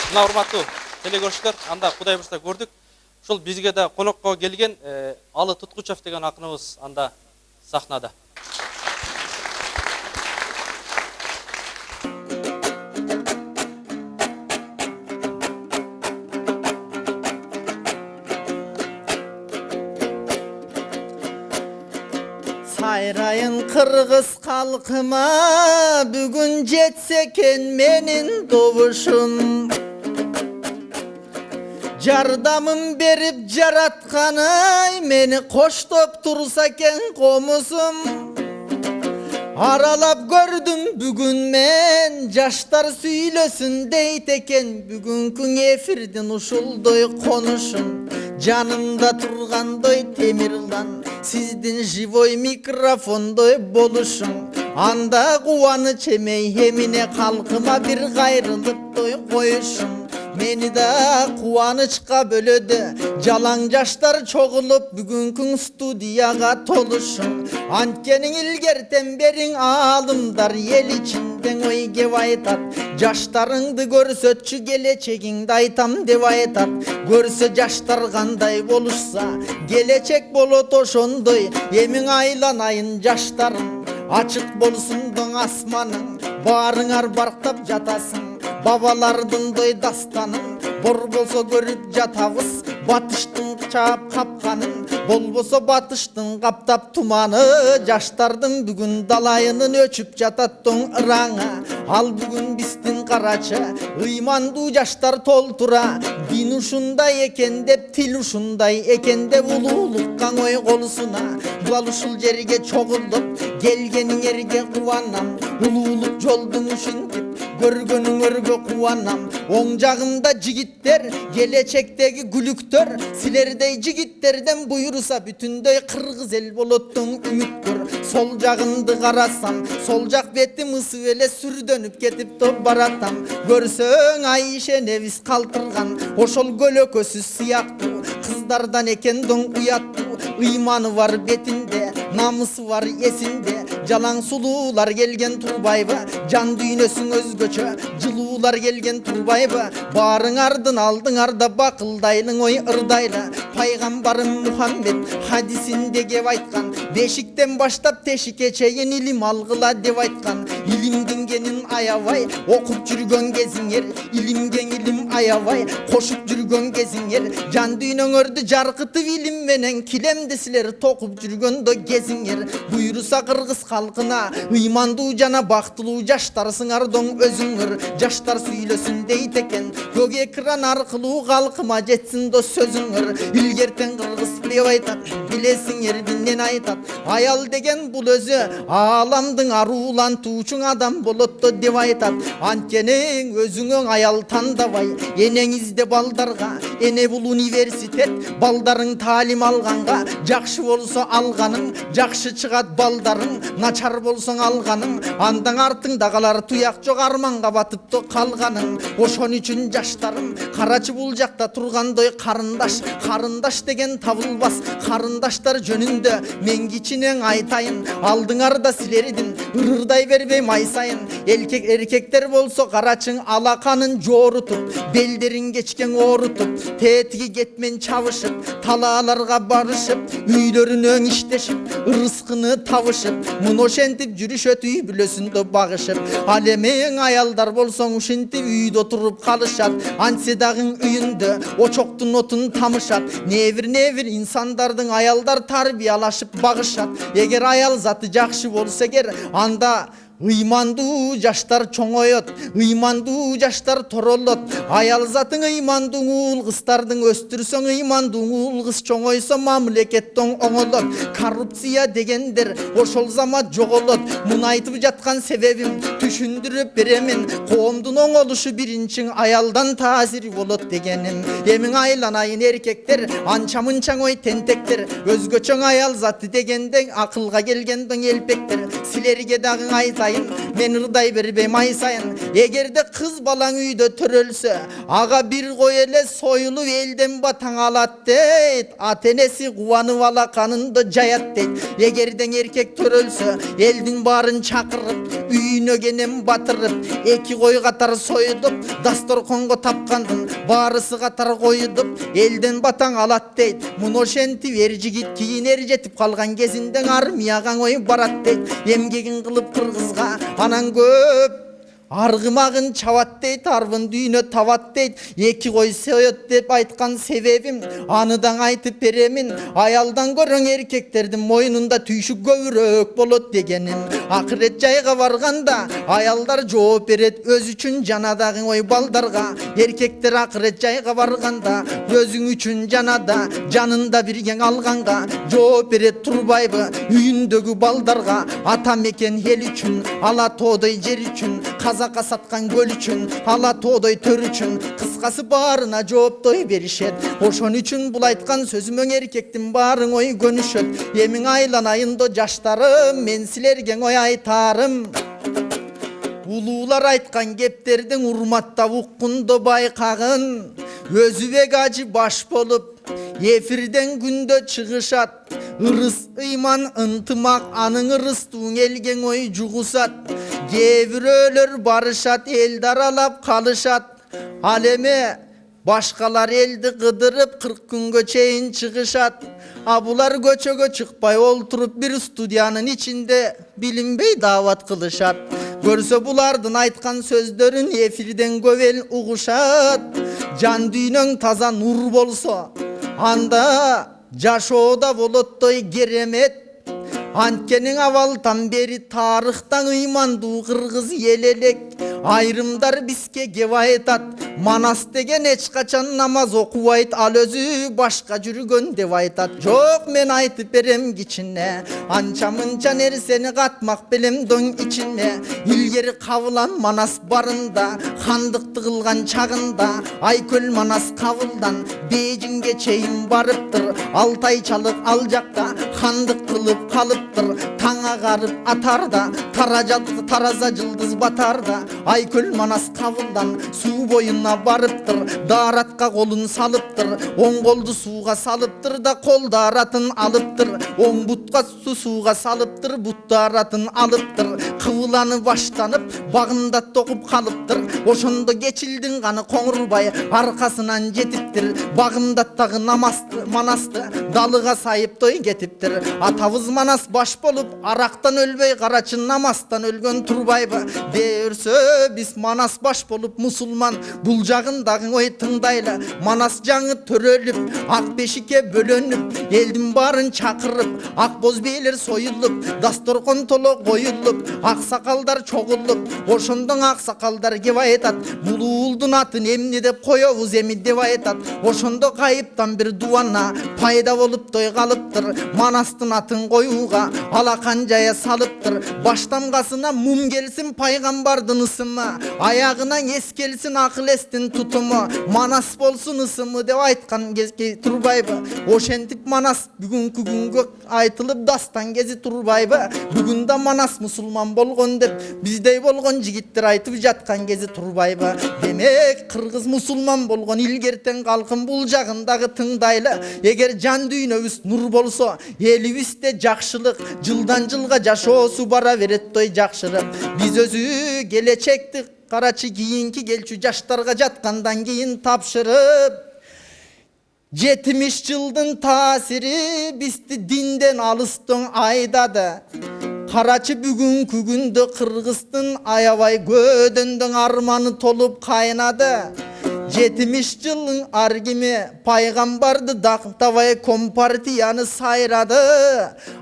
Мына урматтуу телекөрүүчүлөр, анда Кудай бурса көрдүк. Ушул бизге да конокко келген Алы Туткучев деген акыныбыз анда сахнада. Сайрайын кыргыз калкыма бүгүн жетсе экен менин добушум. Жардамын берип жаратканы мени коштоп турса экен комусум. Аралап көрдүм бүгүн мен жаштар сүйлөсүн дейт экен бүгүнкү эфирдин ушулдой конушум. Жанымда тургандой темирлан сиздин живой микрофондой болушум. Анда кубаныч эмей эмине калкыма бир кайрылыктой коюшум. Мени да кубанычка бөлөдү жалаң жаштар чогулуп бүгүнкү студияга толушум. Анткени илгертен бериң аалымдар эл ичинден ой кеп айтат. Жаштарыңды көрсөтчү келечегиңди айтам деп айтат. Көрсө жаштар кандай болушса келечек болот ошондой. Эмиң айланайын жаштарым, ачык болсун доң асманың, баарыңар барктап жатасың. Бабалардыңдой дастанын бор болсо көрүп жатабыз. Батыштың чаап капканын болбосо батыштың каптап туманы. Жаштардын бүгүн далайынын өчүп жатат тоң ыраңы. Ал бүгүн биздин карачы ыймандуу жаштар толтура. Дин ушундай экен деп, тил ушундай экен деп улуулукка ой колусуна. Дал ушул жерге чогулуп келгениңерге кубанам. Улуулук жолдун ушинтип көргөнүңөргө кубанам. Оң жагымда жигиттер, келечектеги күлүктөр. Силердей жигиттерден буйруса бүтүндөй кыргыз эл болоттун үмүткөр. Сол жагымды карасам, сол жак бетим ысып эле сүрдөнүп кетип топ баратам. Көрсөң Айшенебиз калтырган ошол көлөкөсү сыяктуу. Кыздардан экен доң уяттуу. Ыйманы бар бетинде, намысы бар эсинде. Жалаң сулуулар келген турбайбы, жан дүйнөсүң өзгөчө. Жылуулар келген турбайбы, баарыңардын алдыңарда бакылдайлың ой ырдайлы. Пайгамбарым Мухаммед хадисинде кеп айткан, бешиктен баштап тешикке чейин илим алгыла деп айткан. Илимдин кенин аябай окуп жүргөн кезиңер, илимге илим аябай кошуп жүргөн кезиңер. Жан дүйнөңөрдү жаркытып илим менен килемди силер токуп жүргөндө кезиңер. Буйруса кыргыз калкына ыймандуу жана бактылуу жаштарсыңар доң өзүңөр. Жаштар сүйлөсүн дейт экен көк экран аркылуу калкыма жетсин до сөзүңөр. Илгертен кыргыз деп айтат, билесиңер динен айтат. Аял деген бул өзү ааламдын арулантуучу адам болот деп айтат. Анткени өзүңө аял тандабай энеңизде балдарга, эне бул университет балдарың таалим алганга. Жакшы болсо алганың, жакшы чыгат балдарың, начар болсоң алганың. Андан артыңда калар туяк жок арманга батып калганың. Ошон үчүн жаштарым карачы бул жакта тургандой карындаш. Карындаш деген табылбас. Карындаштар жөнүндө мен кичинең айтайын. Алдыңарда силердин ырырдай бербейм ай сайын. Эркектер болсо карачың алаканын жорутуп, белдерин кечкен орутуп, тетиги кетмен чабышып, талааларга барышып, үйлөрүнөн иштешип, ырыскыны табышып, муну ошентип жүрүшөт үй бүлөсүндө багышып. Ал эми аялдар болсоң ушинтип үйдө туруп калышат. Антсе дагы үйүндө очоктун отун тамышат. Небир инсандардын аялдар тарбиялашып багышат. Эгер аял заты жакшы болсо эгер, анда ыймандуу жаштар чоңоет, ыймандуу жаштар торолот. Аял затың ыймандуу уул кыздардын өстүрсөң, ыймандуу уул кыз чоңойсо мамлекеттен оңолот. Коррупция дегендер ошол замат жоголот. Муну айтып жаткан себебим түшүндүрүп беремин. Коомдун оңолушу биринчи аялдан таасири болот дегеним. Эмиң айланайын эркектер, анча мынча ой тентектер. Өзгөчөң аял заты дегенден акылга келгенден элпектер. Силерге дагы айтайын сайын мен ырдай бербейм ай сайын. Эгерде кыз балаң үйдө төрөлсө ага бир кой эле союлуп элден батаң алат дейт. Ата энеси кубанып алаканында жаят дейт. Эгерден эркек төрөлсө элдин баарын чакырып үйүнө кенен батырып эки кой катар союлуп дасторконго тапкандын баарысы катар коюлуп элден батаң алат дейт. Муну ошентип эр жигит кийин эр жетип калган кезинден армияга ой барат дейт. Эмгегин кылып кыргызга анан көп аргымагын чабат дейт, арбын дүйнө табат дейт. Эки кой соет деп айткан себебим аныдан айтып беремин. Аялдан көрөң эркектердин мойнунда түйшүк көбүрөөк болот дегеним. Акырет жайга барганда аялдар жооп берет өз үчүн жанадагы ой балдарга. Эркектер акырет жайга барганда өзүң үчүн жанада жанында бирген алганга жооп берет турбайбы үйүндөгү балдарга. Ата мекен эл үчүн ала тоодой жер үчүн казакка саткан көл үчүн ала тоодой төр үчүн кыскасы баарына жооптой беришет. Ошон үчүн бул айткан сөзүмөң эркектин баарын ой көнүшөт. Эмиң айланайындо жаштарым мен силерге ой айтарым. Улуулар айткан кептердин урматтап уккундо байкагын. Өзүбек ажы баш болуп эфирден күндө чыгышат. Ырыс ыйман ынтымак анын ырыстуң элген ой жугусат. Кээ бирөөлөр барышат элди аралап калышат. Ал эме башкалар элди кыдырып 40 күнгө чейин чыгышат. А булар көчөгө чыкпай олтуруп бир студиянын ичинде билинбей даават кылышат. Көрсө булардын айткан сөздөрүн эфирден көп эл угушат. Жан дүйнөң таза нур болсо анда жашоодо болоттой керемет. Анткенин авалдан бери тарыхтан ыймандуу кыргыз эл элек. Айрымдар бизге кеп айтат, Манас деген эч качан намаз окубайт, ал өзү башка жүргөн деп айтат. Жок, мен айтып берем кичине, анча мынча нерсени катмак белем доң ичине. Илгери кабылан Манас барында, хандыкты кылган чагында, Айкөл Манас кабылдан Бейжиңге чейин барыптыр. Алтайчалык ал жакта хандык кылып калыптыр. Таң агарып атарда, тараза жылдыз батарда, Айкөл Манас кабылдан суу боюна барыптыр. Даратка колун салыптыр, оң колду сууга салыптыр да кол даратын алыптыр. Оң бутка сууга салыптыр, бут даратын алыптыр. Кыбыланы баштанып, багында токуп калыптыр. Ошондо кечилдин каны Коңурбай аркасынан жетиптир. Багында тагы Манасты далыга сайыптой кетиптир. Атабыз Манас баш болуп, арактан өлбөй карачын намастан өлгөн турбайбы? Дээрсө биз Манас баш болуп мусулман, бул жагындагы ой тыңдайлы. Манас жаңы төрөлүп, ак бешикке бөлөнүп, элдин баарын чакырып, ак боз бийлер союлуп, дасторкон толо коюлуп, ак сакалдар чогулуп. Ошондон ак сакалдар кеп айтат, бул уулдун атын эмне деп коебуз эми деп айтат. Ошондо кайыптан бир дубана пайда болуп той калыптыр. Манастын атын коюуга алакан жая салыптыр. Баш тамгасына мум келсин пайгамбардын ысымы, аягына эс келсин акыл эстин тутуму, Манас болсун ысымы деп айткан кезге турбайбы? Ошентип Манас бүгүнкү күнгө айтылып дастан кези турбайбы? Бүгүн да Манас мусулман болгон деп биздей болгон жигиттер айтып жаткан кези турбайбы? Демек кыргыз мусулман болгон илгертен калкын бул жагындагы тыңдайлы. Эгер жан дүйнөбүз нур болсо, элибизде жакшылык жылдан жылга жашоосу бара берет той жакшырып. Биз өзү келечекти карачы кийинки келчү жаштарга жаткандан кийин тапшырып, 70 жылдын таасири бизди динден алыстың айдады. Карачы бүгүнкү күндө кыргыздын аябай көдөндөн арманы толуп кайнады. 70 жылың аргиме пайгамбарды дактабай компартияны сайрады.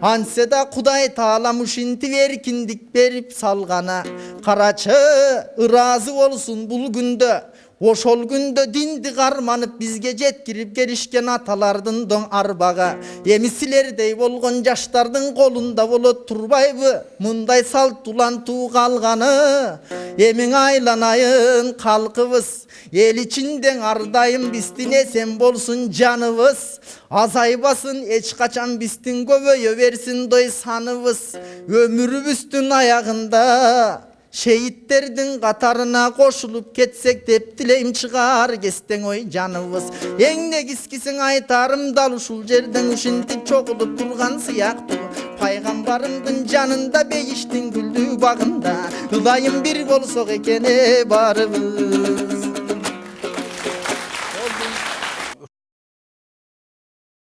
Ансе да Кудай Таалам ушинтип эркиндик берип салганы. Карачы ыраазы болсун бул күндө Ошол күндө динди карманып бизге жеткирип келишкен аталардын доң арбага эми силердей болгон жаштардын колунда болот турбайбы мындай салт улантуу калганы. Эмиң айланайын калкыбыз, эл ичинде ар дайым биздин эсен болсун жаныбыз. Азайбасын эч качан биздин көбөйө берсин дой саныбыз. Өмүрүбүздүн аягында шейиттердин катарына кошулуп кетсек деп тилейм чыгар кестең ой жаныбыз. Эң негизгисин айтарым дал ушул жерден ушинтип чогулуп турган сыяктуу. Пайгамбарымдын жанында бейиштин гүлдүү багында ылайым бир болсок экен барыбыз.